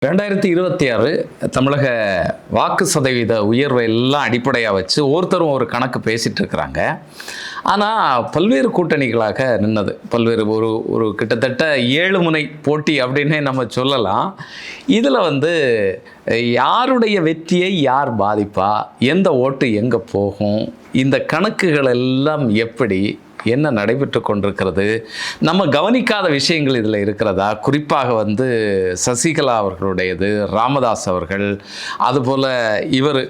2026 தமிழக வாக்கு சதவீத உயர்வை எல்லாம் அடிப்படையாக வச்சு ஒருத்தரும் ஒரு கணக்கு பேசிகிட்டு இருக்கிறாங்க. ஆனால் பல்வேறு கூட்டணிகளாக நின்னது, பல்வேறு ஒரு கிட்டத்தட்ட 7 முனை போட்டி அப்படின்னே நம்ம சொல்லலாம். இதில் யாருடைய வெற்றியை யார் பாதிப்பா, எந்த ஓட்டு எங்கே போகும், இந்த கணக்குகள் எல்லாம் எப்படி என்ன நடைபெற்று கொண்டிருக்கிறது, நம்ம கவனிக்காத விஷயங்கள் இதில் இருக்கிறதா, குறிப்பாக சசிகலா அவர்களுடையது, ராமதாஸ் அவர்கள், அதுபோல் இவர்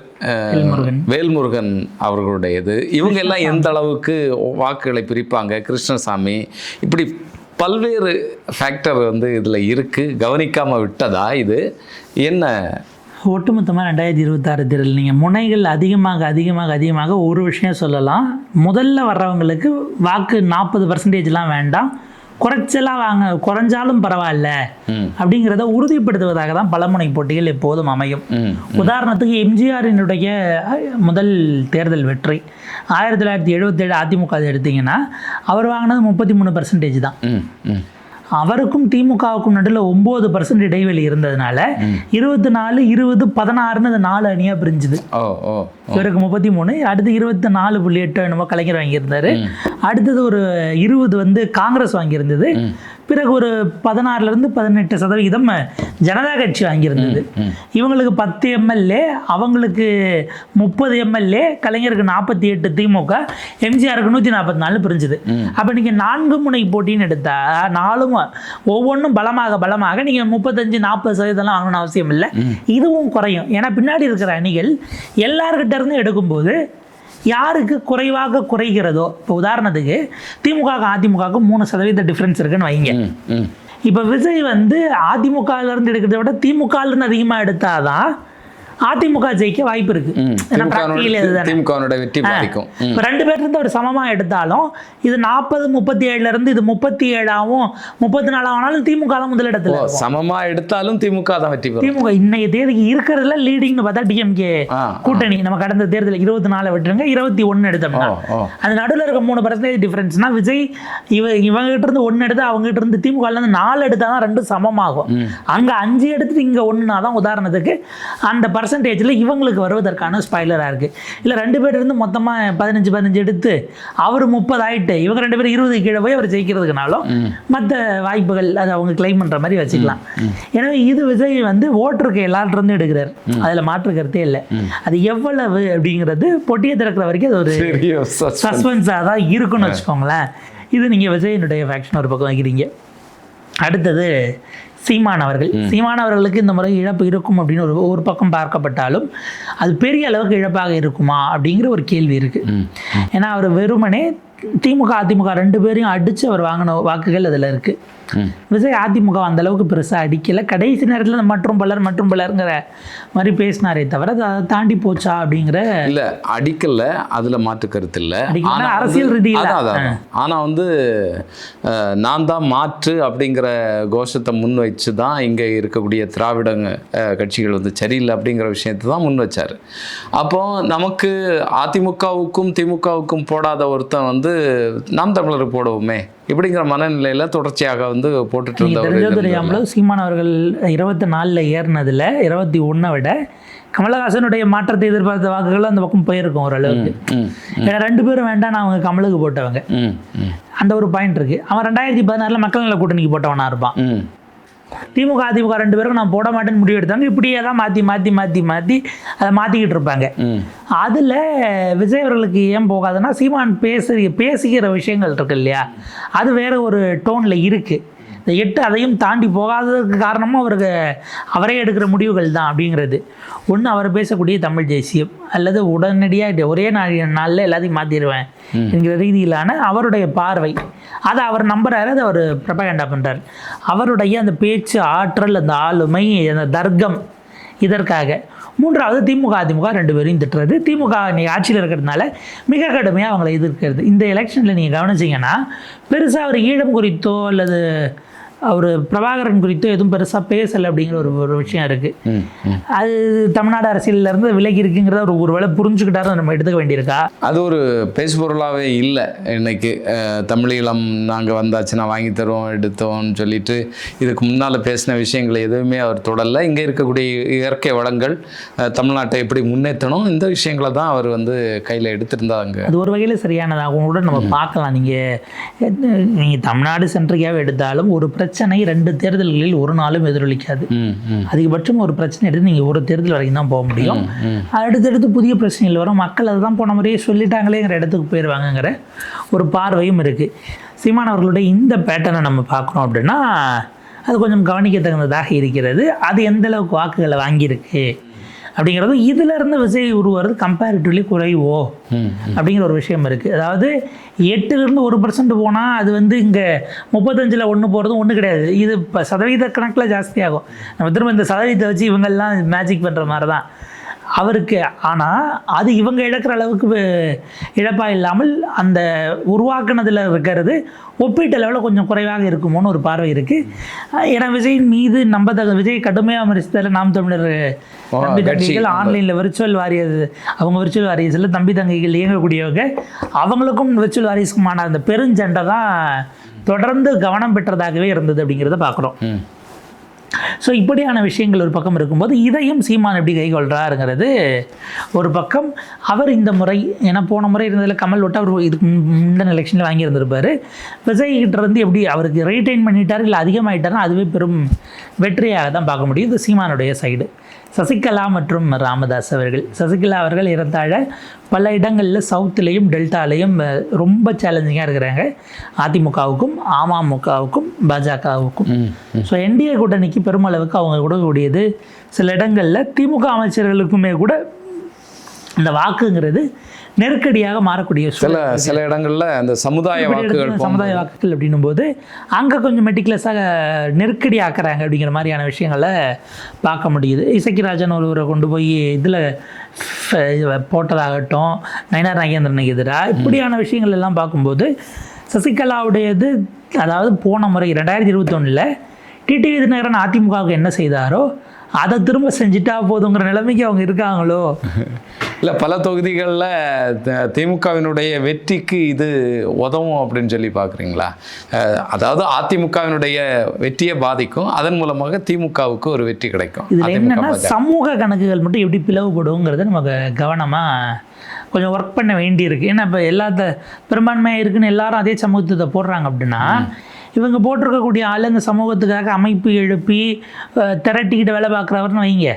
வேல்முருகன் அவர்களுடையது, இவங்க எல்லாம் எந்த அளவுக்கு வாக்குகளை பிரிப்பாங்க, கிருஷ்ணசாமி, இப்படி பல்வேறு ஃபேக்டர் இதில் இருக்குது. கவனிக்காமல் விட்டதா இது என்ன? ஒட்டுமொத்தமாக 2026 தேர்தல் நீங்கள் முனைகள் அதிகமாக ஒரு விஷயம் சொல்லலாம். முதல்ல வர்றவங்களுக்கு வாக்கு 40% வேண்டாம், குறைஞ்சாலும் பரவாயில்ல அப்படிங்கிறத உறுதிப்படுத்துவதாக தான் பலமுனை போட்டிகள் எப்போதும் அமையும். உதாரணத்துக்கு எம்ஜிஆரினுடைய முதல் தேர்தல் வெற்றி 1977 அதிமுக எடுத்தீங்கன்னா அவர் வாங்கினது 33% தான். அவருக்கும் திமுகவுக்கும் நடுவில் 9% இடைவெளி இருந்ததுனால 24, 20, 16 4 அணியாக பிரிஞ்சுது. இவருக்கு 33, அடுத்து 24.8 என்னமோ கலைஞர் வாங்கியிருந்தாரு, அடுத்தது ஒரு 20 காங்கிரஸ் வாங்கியிருந்தது, பிறகு ஒரு 16% ஜனதா கட்சி வாங்கியிருந்தது. இவங்களுக்கு 10 எம்எல்ஏ, அவங்களுக்கு 30 எம்எல்ஏ, கலைஞருக்கு 48, திமுக, எம்ஜிஆருக்கு 144 பிரிஞ்சுது. அப்போ நீங்கள் 4 முனை போட்டின்னு எடுத்தா நாலும் ஒவ்வொன்றும் பலமாக நீங்கள் 35-40% வாங்கணும்னு அவசியம் இல்லை. இதுவும் குறையும். ஏன்னா பின்னாடி இருக்கிற அணிகள் எல்லார்கிட்ட இருந்து எடுக்கும்போது யாருக்கு குறைவாக குறைகிறதோ, இப்போ உதாரணத்துக்கு திமுக அதிமுகவுக்கு 3% டிஃப்ரென்ஸ் இருக்குன்னு வைங்க. இப்போ விஜய் அதிமுகலேருந்து எடுக்கிறத விட திமுகலேருந்து அதிகமாக எடுத்தாதான் அதிமுக ஜெயிக்க வாய்ப்பு இருக்கு. ரெண்டு பேர் இருந்து ஒரு சமமா எடுத்தாலும் இது 40-37 இருந்து இது 37 34 ஆனாலும் திமுக தான் முதலிடத்துல. சமமா எடுத்தாலும் திமுக தான் வெற்றி பெறும். திமுக இன்னைய தேதிக்கு இருக்கிறதுல லீடிங்னு பார்த்தா டிஎம்கே கூட்டணி. நம்ம கடந்த தேர்தல் 24 விட்டுருங்க, 21 எடுத்தோம்னா அது நடுவில் இருக்க 3% டிஃபரன்ஸ்னா விஜய் இவங்க கிட்ட இருந்து 1 எடுத்து அவங்க கிட்ட இருந்து திமுக 4 எடுத்தாதான் ரெண்டும் சமமாகும். அங்க 5 எடுத்துட்டு இங்க 1னா தான் உதாரணத்துக்கு அந்த பர்சன்டேஜில் இவங்களுக்கு வருவதற்கான ஸ்பாய்லராக இருக்குது. இல்லை 2 பேர் இருந்து மொத்தமாக 15 எடுத்து அவர் 30 ஆகிட்டு இவங்க 2 பேர் 20 கீழே போய் அவர் ஜெயிக்கிறதுக்குனாலும் மற்ற வாய்ப்புகள் அதை அவங்க கிளைம் பண்ணுற மாதிரி வச்சுக்கலாம். எனவே இது விஜய் ஓட்டருக்கு எல்லார்ட்டிருந்து எடுக்கிறார், அதில் மாற்று கருத்தே இல்லை. அது எவ்வளவு அப்படிங்கிறது பொட்டியை திறக்கிற வரைக்கும் அது ஒரு சஸ்பென்ஸாக தான் இருக்குன்னு வச்சுக்கோங்களேன். இது நீங்கள் விஜயனுடைய ஃபேக்ஷன் ஒரு பக்கம் வைக்கிறீங்க. அடுத்தது சீமான் அவர்களுக்கு இந்த முறை இழப்பு இருக்கும் அப்படின்னு ஒரு பக்கம் பார்க்கப்பட்டாலும் அது பெரிய அளவுக்கு இழப்பாக இருக்குமா அப்படிங்கிற ஒரு கேள்வி இருக்குது. ஏன்னா அவர் வெறுமனே திமுக அதிமுக 2 பேரையும் அடித்து அவர் வாங்கின வாக்குகள் அதில் இருக்குது. விஜய் அதிமுக அந்த அளவுக்கு பெருசாக அடிக்கலை. கடைசி நேரத்தில் மற்றும் பலருங்கிற மாதிரி பேசினாரே தவிர அதை தாண்டி போச்சா அப்படிங்கிற இல்லை, அடிக்கல, அதில் மாற்று கருத்து இல்லை. அரசியல் ரீதியில் ஆனால் நான் தான் மாற்று அப்படிங்கிற கோஷத்தை முன் வச்சு தான் இங்கே இருக்கக்கூடிய திராவிட கட்சிகள் சரியில்லை அப்படிங்கிற விஷயத்தை தான் முன் வச்சார். அப்போ நமக்கு அதிமுகவுக்கும் திமுகவுக்கும் போடாத ஒருத்தன் நாம் தமிழர் போடுவோமே இப்படிங்கிற மனநிலையில தொடர்ச்சியாக போட்டுட்டு இருந்தவர். சீமான் அவர்கள் 24 ஏறினதுல 21 விட கமலஹாசனுடைய மாற்றத்தை எதிர்பார்த்த வாக்குகள் அந்த பக்கம் போயிருக்கும் ஓரளவுக்கு. ஏன்னா 2 பேரும் வேண்டாம், அவங்க கமலுக்கு போட்டவங்க, அந்த ஒரு பாயிண்ட் இருக்கு. அவன் 2016 மக்கள் நல கூட்டணிக்கு போட்டவனா இருப்பான். திமுக அதிமுக 2 பேரும் நான் போட மாட்டேன்னு முடிவு எடுத்தாங்க. இப்படியே தான் மாற்றி அதை மாற்றிக்கிட்டு இருப்பாங்க. அதில் விஜய் அவர்களுக்கு ஏன் போகாதுன்னா சீமான் பேசுகிற விஷயங்கள் இருக்கு இல்லையா, அது வேற ஒரு டோனில் இருக்குது. இந்த 8 அதையும் தாண்டி போகாததுக்கு காரணமும் அவரே எடுக்கிற முடிவுகள் தான் அப்படிங்கிறது. ஒன்று அவர் பேசக்கூடிய தமிழ் தேசியம், அல்லது உடனடியாக ஒரே நாளில் எல்லாத்தையும் மாற்றிடுவேன் என்கிற ரீதியிலான அவருடைய பார்வை, அதை அவர் நம்புறாரு, அதை அவர் ப்ரொபகண்டா பண்ணுறார். அவருடைய அந்த பேச்சு ஆற்றல், அந்த ஆளுமை, அந்த தர்க்கம், இதற்காக. 3வது திமுக அதிமுக 2 பேரையும் திட்டுறது. திமுக நீங்கள் ஆட்சியில் இருக்கிறதுனால மிக கடுமையாக அவங்களை எதிர்க்கிறது. இந்த எலெக்ஷனில் நீங்கள் கவனிச்சிங்கன்னா பெருசாக அவர் ஈழம் குறித்தோ அல்லது அவர் பிரபாகரன் குறித்து எதுவும் பெருசாக பேசலை அப்படிங்கிற ஒரு விஷயம் இருக்குது. அது தமிழ்நாடு அரசியலிருந்து விலகி இருக்குங்கிறத ஒரு வேளை புரிஞ்சுக்கிட்டாரு நம்ம எடுத்துக்க வேண்டியிருக்கா? அது ஒரு பேசுபொருளாகவே இல்லை இன்னைக்கு. தமிழீழம் நாங்கள் வந்தாச்சுன்னா வாங்கி தருவோம் எடுத்தோம்னு சொல்லிட்டு இதுக்கு முன்னால் பேசின விஷயங்களை எதுவுமே அவர் தொடரல. இங்கே இருக்கக்கூடிய இயற்கை வளங்கள் தமிழ்நாட்டை எப்படி முன்னேற்றணும் இந்த விஷயங்களை தான் அவர் வந்து கையில் எடுத்திருந்தாங்க. அது ஒரு வகையில் சரியானதாகவும் கூட நம்ம பார்க்கலாம். நீங்கள் தமிழ்நாடு சென்ட்ரிக்காக எடுத்தாலும் ஒரு பிரச்சனை 2 தேர்தல்களில் ஒரு நாளும் எதிரொலிக்காது. அதிகபட்சம் ஒரு பிரச்சனை எடுத்து நீங்கள் ஒரு தேர்தல் வரைக்கும் தான் போக முடியும். அடுத்தடுத்து புதிய பிரச்சனைகள் வரும். மக்கள் அதுதான் போன முறையே சொல்லிட்டாங்களேங்கிற இடத்துக்கு போயிடுவாங்கங்கிற ஒரு பார்வையும் இருக்குது. சீமான் அவர்களுடைய இந்த பேட்டர்னை நம்ம பார்க்குறோம் அப்படின்னா அது கொஞ்சம் கவனிக்கத்தகுந்ததாக இருக்கிறது. அது எந்த அளவுக்கு வாக்குகளை வாங்கியிருக்கு அப்படிங்கிறது இதிலிருந்து விஜய் உருவாகிறது கம்பேரிட்டிவ்லி குறைவோ அப்படிங்கிற ஒரு விஷயம் இருக்குது. அதாவது 8% 1% போனால் அது வந்து இங்கே 35ல் 1 போகிறதும் ஒன்றும் கிடையாது. இது இப்போ சதவீத கணக்கில் ஜாஸ்தியாகும். நம்ம திரும்ப இந்த சதவீதத்தை வச்சு இவங்கெல்லாம் மேஜிக் பண்ணுற மாதிரி தான் அவருக்கு. ஆனால் அது இவங்க இழக்கிற அளவுக்கு இழப்பாக இல்லாமல் அந்த உருவாக்குனதில் இருக்கிறது ஒப்பீட்டு அளவில் கொஞ்சம் குறைவாக இருக்குமோன்னு ஒரு பார்வை இருக்குது. ஏன்னா விஜயின் மீது விஜய் கடுமையாக விமர்சித்ததில் நாம் தமிழர் தம்பி தங்கைகள் ஆன்லைனில் விர்ச்சுவல் வாரியர்ஸ், அவங்க விர்ச்சுவல் வாரியர்ஸில் தம்பி தங்கைகள் இயங்கக்கூடியவங்க, அவங்களுக்கும் விர்ச்சுவல் வாரியர்ஸுக்குமான அந்த பெருஞ்சண்டை தான் தொடர்ந்து கவனம் பெற்றதாகவே இருந்தது அப்படிங்கிறத பார்க்குறோம். ஸோ இப்படியான விஷயங்கள் ஒரு பக்கம் இருக்கும்போது இதையும் சீமான் எப்படி கைகொள்கிறாருங்கிறது ஒரு பக்கம். அவர் இந்த முறை, ஏன்னா போன முறை இருந்ததில் கமல் விட்டு அவர் இதுக்கு முந்தின எலெக்ஷனில் வாங்கியிருந்திருப்பார். விஜய்கிட்ட இருந்து எப்படி அவருக்கு ரீட்டைன் பண்ணிட்டார் இல்லை அதிகமாகிட்டாருன்னா அதுவே பெரும் வெற்றியாக தான் பார்க்க முடியும். இது சீமானுடைய சைடு. சசிகலா மற்றும் ராமதாஸ் அவர்கள், சசிகலா அவர்கள் ஏறத்தாழ பல இடங்களில் சவுத்துலேயும் டெல்டாலையும் ரொம்ப சேலஞ்சிங்காக இருக்கிறாங்க அதிமுகவுக்கும் அமமுகவுக்கும் பாஜகவுக்கும். ஸோ என்டிஏ கூட்டணிக்கு பெருமளவுக்கு அவங்க கொடுக்கக்கூடியது சில இடங்களில் திமுக அமைச்சர்களுக்குமே கூட இந்த வாக்குங்கிறது நெருக்கடியாக மாறக்கூடிய சில இடங்களில் அந்த சமுதாய வாக்குகள் அப்படின்னும் போது அங்கே கொஞ்சம் மெட்டிகுலஸாக நெருக்கடி ஆக்குறாங்க அப்படிங்கிற மாதிரியான விஷயங்களை பார்க்க முடியுது. இசக்கிராஜன் ஒருவரை கொண்டு போய் இதில் போட்டதாகட்டும், நயினார் நாகேந்திரனுக்கு எதிராக இப்படியான விஷயங்கள் எல்லாம் பார்க்கும்போது சசிகலாவுடையது, அதாவது போன முறை 2021 டிடிவி தினகரன் அதிமுகவுக்கு என்ன செய்தாரோ அதை திரும்ப செஞ்சுட்டா போதுங்கிற நிலைமைக்கு அவங்க இருக்காங்களோ? இல்லை, பல தொகுதிகளில் திமுகவினுடைய வெற்றிக்கு இது உதவும் அப்படின்னு சொல்லி பார்க்குறீங்களா? அதாவது அதிமுகவினுடைய வெற்றியை பாதிக்கும், அதன் மூலமாக திமுகவுக்கு ஒரு வெற்றி கிடைக்கும். இதில் என்னென்னா சமூக கணக்குகள் மட்டும் எப்படி பிளவுபடுங்கிறத நமக்கு கவனமாக கொஞ்சம் ஒர்க் பண்ண வேண்டியிருக்கு. ஏன்னா இப்போ பெரும்பான்மையாக இருக்குன்னு எல்லாரும் அதே சமூகத்தை போடுறாங்க அப்படின்னா இவங்க போட்டிருக்கக்கூடிய ஆள் அந்த சமூகத்துக்காக அமைப்பு எழுப்பி திரட்டிக்கிட்டு வேலை பார்க்குறவர்னு வைங்க,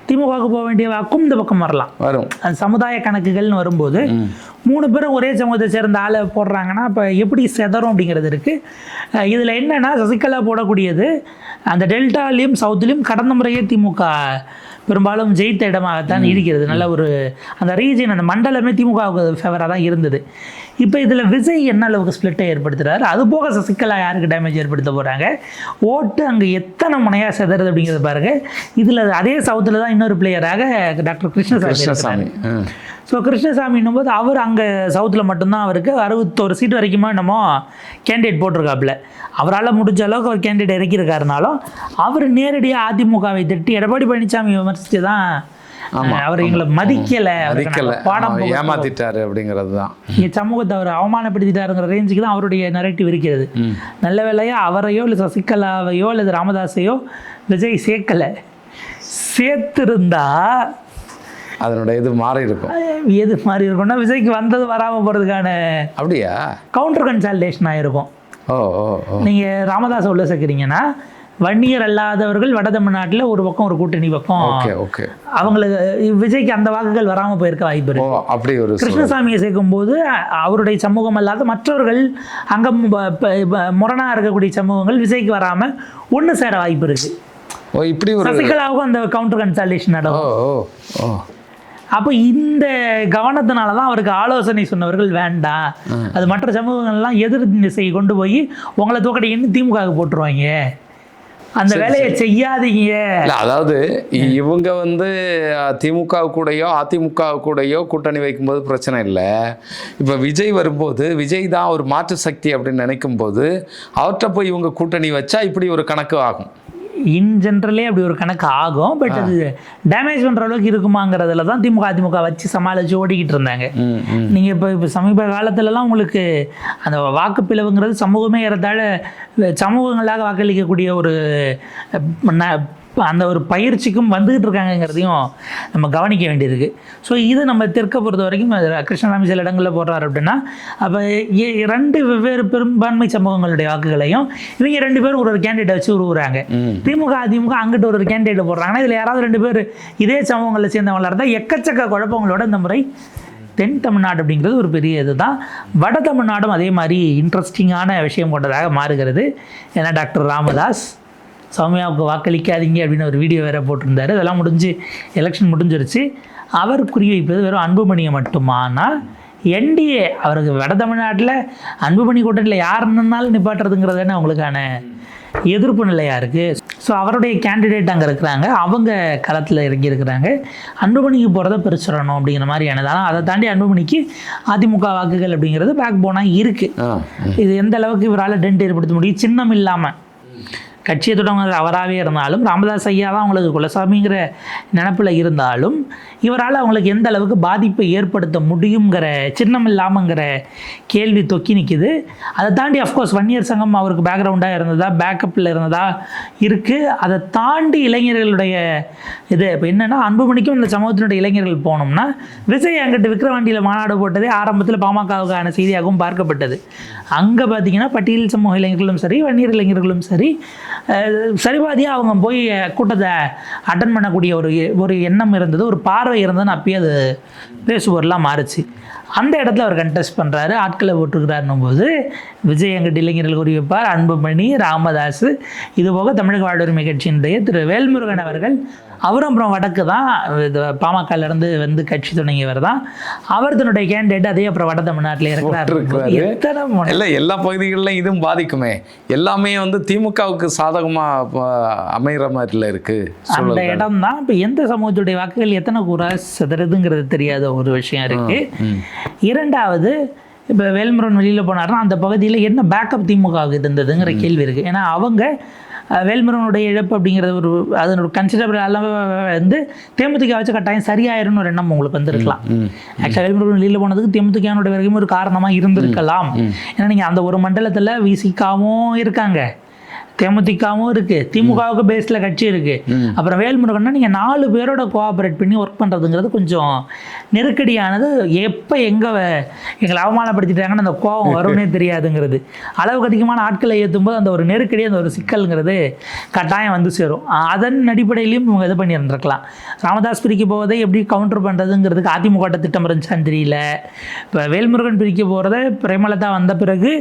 திமுகவுக்கு போக வேண்டிய வாக்கும் இந்த பக்கம் வரும். அந்த சமுதாய கணக்குகள்னு வரும்போது 3 பேரும் ஒரே சமூகத்தை சேர்ந்த ஆளை போடுறாங்கன்னா அப்போ எப்படி செதறும் அப்படிங்கிறது இருக்குது. இதில் என்னென்னா சசிகலா போடக்கூடியது அந்த டெல்டாலையும் சவுத்துலேயும் கடந்த முறையே திமுக பெரும்பாலும் ஜெயித்த இடமாகத்தான் இருக்கிறது. நல்ல ஒரு அந்த ரீஜன், அந்த மண்டலமே திமுகவுக்கு ஃபேவராக தான் இருந்தது. இப்போ இதில் விஜய் என்ன அளவுக்கு ஸ்பிளிட்டை ஏற்படுத்துகிறாரு, அது போக சசிகலா யாருக்கு டேமேஜ் ஏற்படுத்த போகிறாங்க, ஓட்டு அங்கே எத்தனை முனையாக செதறது அப்படிங்கிறத பாருங்கள். இதில் அதே சவுத்தில் தான் இன்னொரு பிளேயராக டாக்டர் கிருஷ்ணசாமி. ஸோ கிருஷ்ணசாமின்னும் போது அவர் அங்கே சவுத்தில் மட்டும்தான் அவருக்கு 61 சீட் வரைக்குமா என்னமோ கேண்டிடேட் போட்டிருக்காப்புல. அவரால் முடிஞ்ச அளவுக்கு அவர் கேண்டிடேட் இறக்கியிருக்காருனாலும் அவர் நேரடியாக அதிமுகவை திட்டி எடப்பாடி பழனிசாமி விமர்சித்து தான் அவர் எங்களை மதிக்கலை, பாடம் ஏமாத்திட்டாரு அப்படிங்கிறது தான். சமூகத்தை அவர் அவமானப்படுத்திட்டாருங்கிற ரேஞ்சுக்கு தான் அவருடைய நரேட்டிவ் இருக்கிறது. நல்ல வேளையா அவரையோ இல்லை சசிகலாவையோ அல்லது ராமதாஸையோ விஜய் சேர்த்திருந்தா அதனுடைய இது மாறி இருக்கும். எது மாறி இருக்கும்னா விஜய்க்கு வந்தது வராமல் போகிறதுக்கான அப்படியா கவுண்டர் கன்சாலிடேஷன் ஆகிருக்கும். நீங்கள் ராமதாஸை உள்ள சேர்க்குறீங்கன்னா வன்னியர் அல்லாதவர்கள் வட தமிழ்நாட்டில் ஒரு பக்கம் ஒரு கூட்டணி பக்கம் அவங்களுக்கு விஜய்க்கு அந்த வாக்குகள் வராமல் போயிருக்க வாய்ப்பு இருக்கு. அப்படி ஒரு கிருஷ்ணசாமியை சேர்க்கும்போது அவருடைய சமூகம் அல்லாத மற்றவர்கள் அங்கே முரணாக இருக்கக்கூடிய சமூகங்கள் விஜய்க்கு வராமல் ஒன்று சேர வாய்ப்பு இருக்கு. இப்படி சசிகலாவுக்கும் அந்த கவுண்டர் கன்சாலிடேஷன் நடக்கும். அப்போ இந்த கவனத்தினால தான் அவருக்கு ஆலோசனை சொன்னவர்கள் வேண்டாம், அது மற்ற சமூகங்கள்லாம் எதிர் திசை கொண்டு போய் உங்களை தோக்கடின்னு திமுகவுக்கு போட்டுருவாங்க அந்த வேலையை செய்யாதீங்க. இல்ல, அதாவது இவங்க வந்து திமுக கூடயோ அதிமுக கூடயோ கூட்டணி வைக்கும்போது பிரச்சனை இல்லை. இப்போ விஜய் வரும்போது விஜய் தான் ஒரு மாற்று சக்தி அப்படின்னு நினைக்கும் போது அவர்கிட்ட போய் இவங்க கூட்டணி வச்சா இப்படி ஒரு கணக்கு ஆகும். இன் ஜென்ரலே அப்படி ஒரு கணக்கு ஆகும். பட் அது டேமேஜ் பண்ணுற அளவுக்கு இருக்குமாங்கிறதுல தான் திமுக அதிமுக வச்சு சமாளித்து ஓடிக்கிட்டு இருந்தாங்க. நீங்கள் இப்போ சமீப காலத்துலலாம் உங்களுக்கு அந்த வாக்குப்பிளவுங்கிறது சமூகமே ஏறத்தாழ சமூகங்களாக வாக்களிக்கக்கூடிய ஒரு அந்த ஒரு பயிற்சிக்கும் வந்துகிட்டு இருக்காங்கங்கிறதையும் நம்ம கவனிக்க வேண்டியிருக்கு. ஸோ இது நம்ம தெற்க பொறுத்த வரைக்கும் கிருஷ்ணசாமி சில இடங்களில் போடுறாரு அப்படின்னா, அப்போ 2 வெவ்வேறு பெரும்பான்மை சமூகங்களுடைய வாக்குகளையும் இவங்க 2 பேரும் ஒரு கேண்டிடேட் வச்சு உருவுறாங்க. திமுக அதிமுக அங்கிட்ட ஒரு கேண்டிடேட் போடுறாங்கன்னா இதில் யாராவது 2 பேர் இதே சமூகங்களை சேர்ந்தவங்களா இருந்தால் எக்கச்சக்க குழப்பங்களோட இந்த முறை தென் தமிழ்நாடு அப்படிங்கிறது ஒரு பெரிய இதுதான். வட தமிழ்நாடும் அதே மாதிரி இன்ட்ரெஸ்டிங்கான விஷயம் கொண்டதாக மாறுகிறது. ஏன்னா டாக்டர் ராமதாஸ் சௌமியாவுக்கு வாக்களிக்காதீங்க அப்படின்னு ஒரு வீடியோ வேறு போட்டிருந்தாரு. அதெல்லாம் முடிஞ்சு எலெக்ஷன் முடிஞ்சிருச்சு. அவர் குறிவைப்பது வெறும் அன்புமணியை மட்டுமானால் என்டிஏ அவருக்கு வட தமிழ்நாட்டில் அன்புமணி கூட்டத்தில் யார் நின்னாலும் நிப்பாட்டுறதுங்கிறது தானே அவங்களுக்கான எதிர்ப்பு நிலையாக இருக்குது. ஸோ அவருடைய கேண்டிடேட் அங்கே இருக்கிறாங்க, அவங்க களத்தில் இறங்கி இருக்கிறாங்க. அன்புமணிக்கு போகிறத பிரிச்சிடணும் அப்படிங்கிற மாதிரியானது. ஆனால் அதை தாண்டி அன்புமணிக்கு அதிமுக வாக்குகள் அப்படிங்கிறது பேக் போனாக இருக்குது. இது எந்த அளவுக்கு இவரால் டென்ட் ஏற்படுத்த முடியும்? சின்னம் இல்லாமல் கட்சியை தொடங்குறது அவராகவே இருந்தாலும், ராமதாஸ் ஐயா தான் அவங்களுக்கு குலசாமிங்கிற நினப்பில் இருந்தாலும், இவரால் அவங்களுக்கு எந்த அளவுக்கு பாதிப்பை ஏற்படுத்த முடியுங்கிற சின்னம் இல்லாமங்கிற கேள்வி தொக்கி நிற்கிது. அதை தாண்டி அஃப்கோர்ஸ் வன்னியர் சங்கம் அவருக்கு பேக்ரவுண்டாக இருந்ததா, பேக்கப்பில் இருந்ததா இருக்குது. அதை தாண்டி இளைஞர்களுடைய இது இப்போ என்னென்னா, அன்புமணிக்கும் இந்த சமூகத்தினுடைய இளைஞர்கள் போனோம்னா, விஜய் அங்கிட்டு விக்கிரவாண்டியில் மாநாடு போட்டதே ஆரம்பத்தில் பாமகவுக்கான செய்தியாகவும் பார்க்கப்பட்டது. அங்கே பார்த்தீங்கன்னா பட்டியல் சமூக இளைஞர்களும் சரி, வன்னியர் இளைஞர்களும் சரி, சரிபாதியாக அவங்க போய் கூட்டத்தை அட்டன் பண்ணக்கூடிய ஒரு எண்ணம் இருந்தது, ஒரு பார்வை இருந்ததுன்னு அப்பயே அது பேசுபொருளாக மாறுச்சு. அந்த இடத்துல அவர் கண்டெஸ்ட் பண்ணுறாரு, ஆட்களை போட்டுருக்கிறாருன்னும் போது விஜய் அங்கிட்டு இளைஞர்கள் குறிவைப்பார், அன்புமணி, ராமதாஸ், இது போக தமிழக வாழ்வுரிமை கட்சியினுடைய திரு வேல்முருகன் அவர்கள், அவரும் அப்புறம் வடக்கு தான் பாமகலேருந்து வந்து கட்சி தொடங்கியவர் தான். அவர் தன்னுடைய கேண்டிடேட் அதே அப்புறம் வட தமிழ்நாட்டில் இருக்கிறார். இல்லை, எல்லா பகுதிகளிலும் இதுவும் பாதிக்குமே. எல்லாமே வந்து திமுகவுக்கு சாதகமாக அமைகிற மாதிரில இருக்குது அந்த இடம் தான். இப்போ எந்த சமூகத்துடைய வாக்குகள் எத்தனை கூறா சிதறதுங்கிறது தெரியாத ஒரு விஷயம் இருக்குது. இரண்டாவது, இப்போ வேல்முருகன் வெளியில் போனார்னா அந்த பகுதியில் என்ன பேக்கப் திமுகவுக்கு இருந்ததுங்கிற கேள்வி இருக்குது. ஏன்னா அவங்க வேல்முருகனுடைய இழப்பு அப்படிங்கிறது அதனோட கன்சிடரபிள் அளவு வந்து தேமுதிக வச்சு கட்டாயம் சரியாயிரும்னு ஒரு எண்ணம் உங்களுக்கு வந்துருக்கலாம். ஆக்சுவலாக வேல்முருகன் வெளியில் போனதுக்கு தேமுதிகனுடைய வரைக்கும் ஒரு காரணமாக இருந்திருக்கலாம். ஏன்னா நீங்கள் அந்த ஒரு மண்டலத்தில் விசிகாவும் இருக்காங்க, தேமுதிகவும் இருக்குது, திமுகவுக்கு பேஸில் கட்சி இருக்குது. அப்புறம் வேல்முருகன்னா நீங்கள் 4 பேரோட கோஆப்ரேட் பண்ணி ஒர்க் பண்ணுறதுங்கிறது கொஞ்சம் நெருக்கடியானது. எப்போ எங்களை அவமானப்படுத்திட்டாங்கன்னு அந்த கோபம் வரும்னே தெரியாதுங்கிறது. அளவுக்கு அதிகமான ஆட்களை ஏற்றும்போது அந்த ஒரு நெருக்கடி, அந்த ஒரு சிக்கல்ங்கிறது கட்டாயம் வந்து சேரும். அதன் அடிப்படையிலையும் இவங்க இது பண்ணியிருந்துருக்கலாம். ராமதாஸ் பிரிக்க போவதை எப்படி கவுண்டர் பண்ணுறதுங்கிறதுக்கு அதிமுக திட்டம் இருந்துச்சான்னு தெரியல. இப்போ வேல்முருகன் பிரிக்க போகிறத பிரேமலதா வந்த பிறகு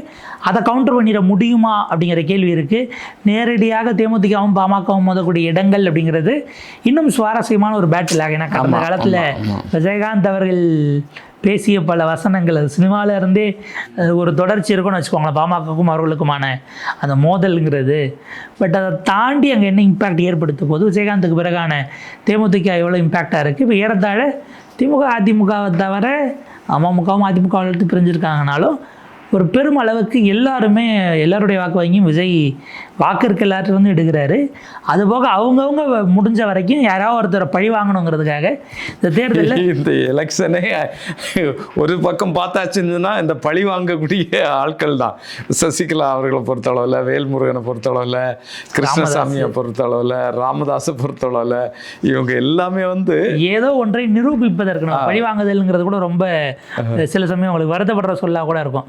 அதை கவுண்டர் பண்ணிட முடியுமா அப்படிங்கிற கேள்வி இருக்குது. நேரடியாக தேமுதிகவும் பாமகவும் மோதக்கூடிய இடங்கள் அப்படிங்கிறது இன்னும் சுவாரஸ்யமான ஒரு பேட்டில். ஏன்னா கடந்த காலத்தில் விஜயகாந்த் அவர்கள் பேசிய பல வசனங்கள் அது சினிமாவில் இருந்தே ஒரு தொடர்ச்சி இருக்கும்னு வச்சுக்கோங்களேன், பாமகவுக்கும் அவர்களுக்குமான அந்த மோதல்ங்கிறது. பட் அதை தாண்டி அங்கே என்ன இம்பேக்ட் ஏற்படுத்த போது விஜயகாந்துக்கு பிறகான தேமுதிக எவ்வளோ இம்பேக்டாக இருக்குது. இப்போ ஏறத்தாழ திமுக அதிமுகவை தவிர அமமுகவும் அதிமுக பிரிஞ்சிருக்காங்கனாலும் ஒரு பெரும் அளவுக்கு எல்லாருடைய வாக்கு வங்கியும் விஜய் வாக்கு இருக்க எல்லாத்திலிருந்து எடுக்கிறாரு. அதுபோக அவங்கவுங்க முடிஞ்ச வரைக்கும் யாராவது ஒருத்தரை பழி வாங்கணுங்கிறதுக்காக இந்த தேர்தலில் இந்த எலெக்ஷனே ஒரு பக்கம் பார்த்தாச்சுன்னா இந்த பழி வாங்கக்கூடிய ஆட்கள் தான். சசிகலா அவர்களை பொறுத்தளவில், வேல்முருகனை பொறுத்தளவில், கிருஷ்ணசாமியை பொறுத்தளவில், ராமதாஸை பொறுத்தளவில், இவங்க எல்லாமே வந்து ஏதோ ஒன்றை நிரூபிப்பதற்கு பழி வாங்குதல்ங்கிறது கூட ரொம்ப சில சமயம் உங்களுக்கு வருத்தப்படுற சொல்லா கூட இருக்கும்.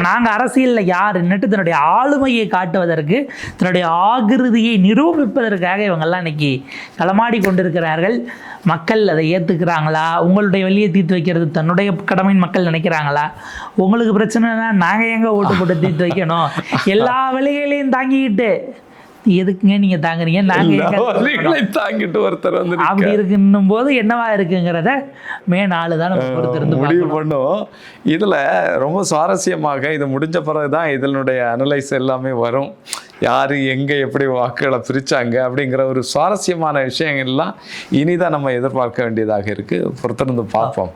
நாங்கள் அரசியலில் யாருன்னுட்டு தன்னுடைய ஆளுமையை காட்டுவதற்கு, தன்னுடைய ஆகிருதியை நிரூபிப்பதற்காக இவங்கெல்லாம் இன்னைக்கு களமாடி கொண்டிருக்கிறார்கள். மக்கள் அதை ஏற்றுக்கிறாங்களா? உங்களுடைய வெளியே தீர்த்து வைக்கிறது தன்னுடைய கடமையின் மக்கள் நினைக்கிறாங்களா? உங்களுக்கு பிரச்சனைனா நாங்கள் எங்கே ஓட்டு போட்டு தீர்த்து வைக்கணும்? எல்லா வழிகளையும் தாங்கிக்கிட்டு எதுக்குங்க நீங்க தாங்குறீங்க, நாங்க எங்க வலிகளை தாங்கிட்டு ஒருத்தர் வந்து அப்படி இருக்குன்னும் போது என்னவா இருக்குங்கிறத மே 4 தான் நம்ம பொறுத்திருந்து முடிவு பார்க்கணும். பண்ணும். இதுல ரொம்ப சுவாரஸ்யமாக இது முடிஞ்ச பிறகுதான் இதனுடைய அனலைஸ் எல்லாமே வரும். யார் எங்கே எப்படி வாக்குகளை பிரித்தாங்க அப்படிங்கிற ஒரு சுவாரஸ்யமான விஷயங்கள்லாம் இனிதான் நம்ம எதிர்பார்க்க வேண்டியதாக இருக்குது. பொறுத்திருந்து பார்ப்போம்.